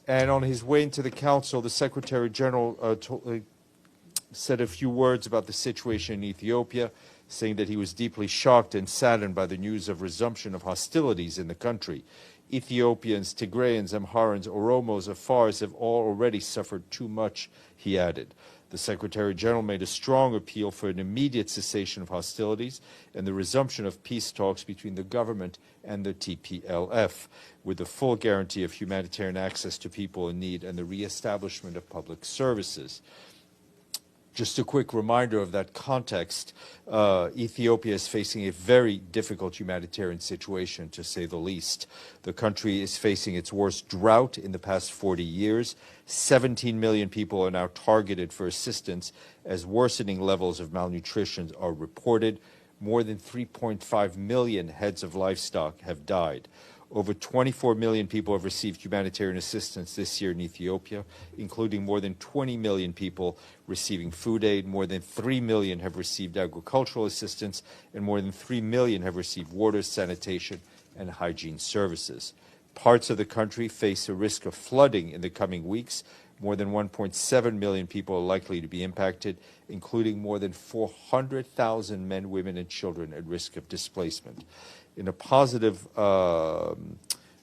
And on his way into the council, the Secretary General said a few words about the situation in Ethiopia, saying that he was deeply shocked and saddened by the news of resumption of hostilities in the country. Ethiopians, Tigrayans, Amharas, Oromos, Afars have all already suffered too much, he added. The Secretary General made a strong appeal for an immediate cessation of hostilities and the resumption of peace talks between the government and the TPLF, with the full guarantee of humanitarian access to people in need and the reestablishment of public services. Just a quick reminder of that context, Ethiopia is facing a very difficult humanitarian situation, to say the least. The country is facing its worst drought in the past 40 years. 17 million people are now targeted for assistance as worsening levels of malnutrition are reported. More than 3.5 million heads of livestock have died. Over 24 million people have received humanitarian assistance this year in Ethiopia, including more than 20 million people receiving food aid, more than 3 million have received agricultural assistance, and more than 3 million have received water, sanitation, and hygiene services. Parts of the country face a risk of flooding in the coming weeks. More than 1.7 million people are likely to be impacted, including more than 400,000 men, women, and children at risk of displacement. In a positive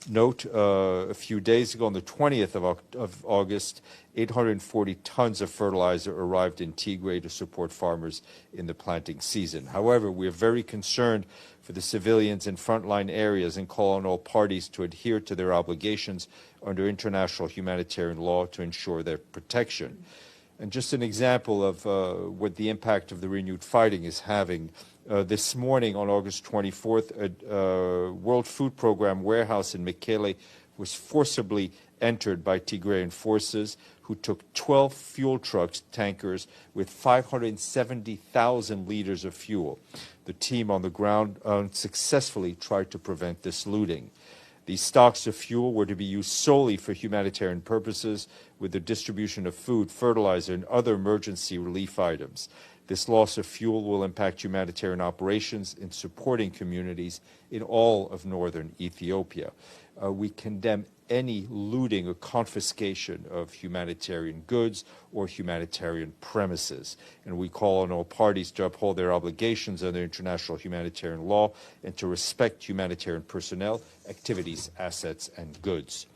note, a few days ago, on the 20th of August, 840 tons of fertilizer arrived in Tigray to support farmers in the planting season. However, we are very concerned for the civilians in frontline areas and call on all parties to adhere to their obligations under international humanitarian law to ensure their protection. And just an example of what the impact of the renewed fighting is having. This morning, on August 24th, a World Food Program warehouse in Mekele was forcibly entered by Tigrayan forces, who took 12 fuel trucks, tankers, with 570,000 liters of fuel. The team on the ground successfully tried to prevent this looting. These stocks of fuel were to be used solely for humanitarian purposes, with the distribution of food, fertilizer, and other emergency relief items. This loss of fuel will impact humanitarian operations in supporting communities in all of northern Ethiopia. We condemn any looting or confiscation of humanitarian goods or humanitarian premises. And we call on all parties to uphold their obligations under international humanitarian law and to respect humanitarian personnel, activities, assets, and goods.